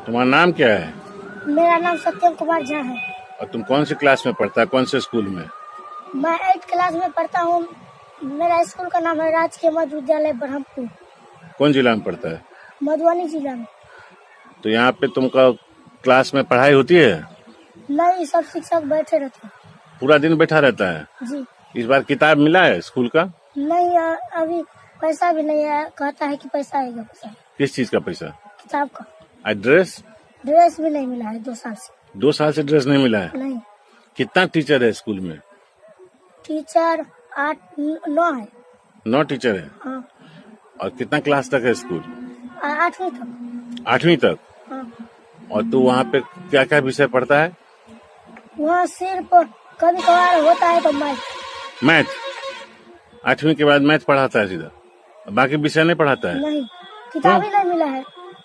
तुम्हारा नाम क्या है? मेरा नाम सत्यम कुमार झा है। और तुम कौन सी क्लास में पढ़ता है, कौन से स्कूल में? मैं 8th क्लास में पढ़ता हूँ। मेरा स्कूल का नाम है राजकीय मध्य विद्यालय ब्रह्मपुर। कौन जिला में पढ़ता है? मधुबनी जिला में। तो यहाँ पे तुमका क्लास में पढ़ाई होती है? नहीं, सब शिक्षक बैठे रहते हैं। पूरा दिन बैठा रहता है? जी। इस बार किताब मिला है स्कूल का? नहीं, अभी पैसा भी नहीं है। कहता है कि पैसा आएगा। पैसा किस चीज का पैसा? किताब का। ड्रेस भी नहीं मिला है 2 साल से। 2 साल से ड्रेस नहीं मिला है? नहीं। कितना टीचर है स्कूल में? टीचर 8-9 है। 9 टीचर है? हाँ। और कितना क्लास तक है स्कूल? 8वीं तक। 8वीं तक? हाँ। और तू वहाँ पे क्या क्या विषय पढ़ता है? वहाँ सिर्फ कभी कभार होता है तो मैथ। 8वीं के बाद मैथ पढ़ाता है सीधा? बाकी विषय नहीं पढ़ाता है? नहीं, किताब ही नहीं मिला है।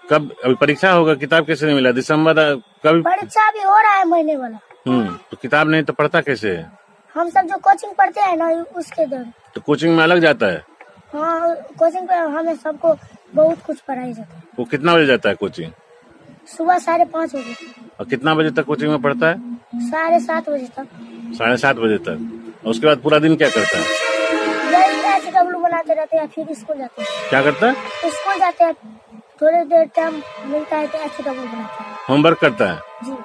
कब अभी परीक्षा होगा? किताब कैसे नहीं मिला? दिसंबर कभी? परीक्षा भी हो रहा है महीने वाला। तो किताब नहीं तो पढ़ता कैसे है? हम सब जो कोचिंग पढ़ते हैं ना, उसके दर। तो कोचिंग में अलग जाता है? हाँ, कोचिंग पे हमें सबको बहुत कुछ पढ़ाई जाता है। वो कितना बजे जाता है कोचिंग? सुबह 5:30 बजे। और कितना बजे तक कोचिंग में पढ़ता है? 7:30 बजे तक। 7:30 बजे तक। और उसके बाद पूरा दिन क्या करता है? यही HW बनाते रहते हैं, फिर स्कूल जाते हैं। क्या करता है? स्कूल जाते हैं, थोड़ी देर टाइम मिलता है तो HW बनाते हैं। होमवर्क करता है? जी।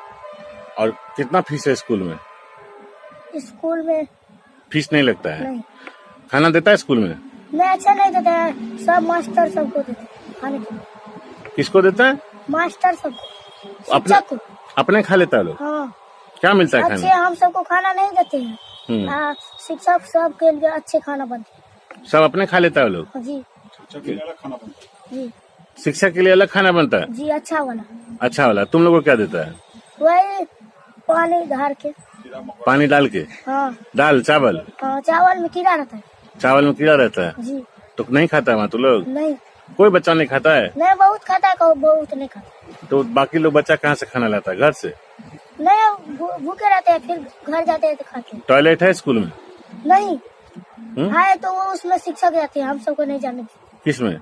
और कितना फीस है स्कूल में? स्कूल में फीस नहीं लगता है? नहीं। खाना देता है स्कूल में? नहीं, अच्छा नहीं देता है। सब मास्टर सबको देते हैं खाने के लिए। किसको देता है? मास्टर सबको, अपने शिक्षक को। अपने खा लेता है लोग? हाँ। क्या मिलता है अच्छे खाने? हम सबको खाना नहीं देते हैं। शिक्षक सब के लिए अच्छे खाना बनते हैं। सब अपने खा लेता है लोग? जी। शिक्षक के लिए अलग खाना बनता है? जी। शिक्षक के लिए अलग खाना बनता है? जी, अच्छा वाला। अच्छा वाला। तुम लोगों को क्या देता है? वही पानी धार के। पानी डाल के? हाँ। दाल चावल? हाँ, चावल में कीड़ा रहता है। चावल में कीड़ा रहता है? जी। तो नहीं खाता है वहाँ तो लोग? नहीं। कोई बच्चा नहीं खाता है? नहीं, बहुत खाता है, बहुत नहीं खाता। तो बाकी लोग बच्चा कहाँ से खाना लाता है? घर से? नहीं, भूखे रहते हैं, फिर घर जाते हैं तो खाते हैं। टॉयलेट है स्कूल में? नहीं है, तो वो उसमें शिक्षक रहते हैं, हम सबको नहीं जाने देते। किस में?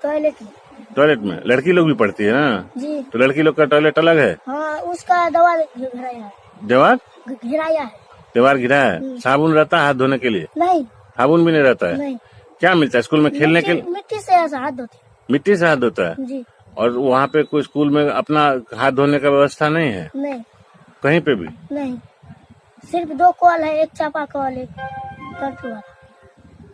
टॉयलेट में। टॉयलेट में लड़की लोग भी पढ़ती है ना? जी। तो लड़की लोग का टॉयलेट अलग है? हाँ, उसका दवा घिराया है। दीवार घिराया है। दीवार गिरा है? साबुन रहता है हाथ धोने के लिए? नहीं। साबुन भी नहीं रहता है? नहीं। क्या मिलता है स्कूल में खेलने के लिए? मिट्टी से ऐसा हाथ धोते हैं। मिट्टी से हाथ धोता है? जी। और वहाँ पे कोई स्कूल में अपना हाथ धोने का व्यवस्था नहीं है? नहीं। कहीं पे भी नहीं, सिर्फ 2 कॉल है, एक चापा कॉल, एक टंकी वाला।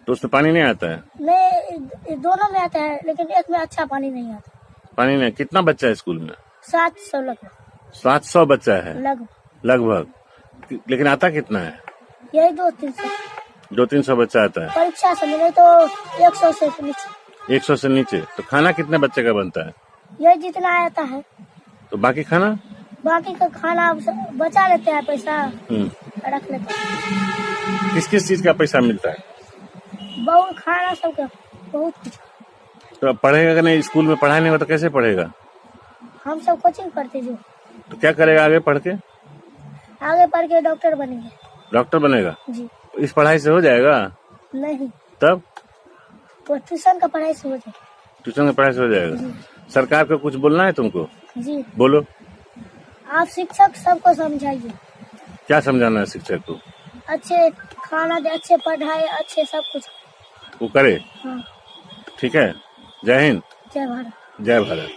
तो उसमें पानी नहीं आता है? नहीं, दोनों में आता है, लेकिन एक में अच्छा पानी नहीं आता। पानी नहीं। कितना बच्चा है स्कूल में? 700 लगभग। 700 बच्चा है लगभग। लेकिन आता कितना है? यही 200-300। 200-300 बच्चा आता है? परीक्षा से नहीं तो 100 से नीचे। 100 से नीचे। तो खाना कितने बच्चे का बनता है? यही जितना आता है। तो बाकी खाना? बाकी का खाना बचा लेते हैं, पैसा रख लेते हैं। किस किस चीज का पैसा मिलता है? बहुत खाना सबका, बहुत कुछ। तो अब पढ़ेगा कि नहीं? स्कूल में पढ़ाई नहीं हो तो कैसे पढ़ेगा? हम सब कोचिंग पढ़ते जो। तो क्या करेगा आगे पढ़ के? आगे पढ़ के डॉक्टर बनेंगे। डॉक्टर बनेगा? जी। इस पढ़ाई से हो जाएगा? नहीं, तब तो ट्यूशन का पढ़ाई से हो जाएगा। ट्यूशन की पढ़ाई से हो जाएगा? सरकार को कुछ बोलना है तुमको? जी। बोलो। आप शिक्षक सबको समझाइए। क्या समझाना है शिक्षक को? अच्छे खाना दे, अच्छे पढ़ाई, अच्छे सब कुछ। वो करे? हाँ। ठीक है। जय हिंद। जय भारत। जय भारत।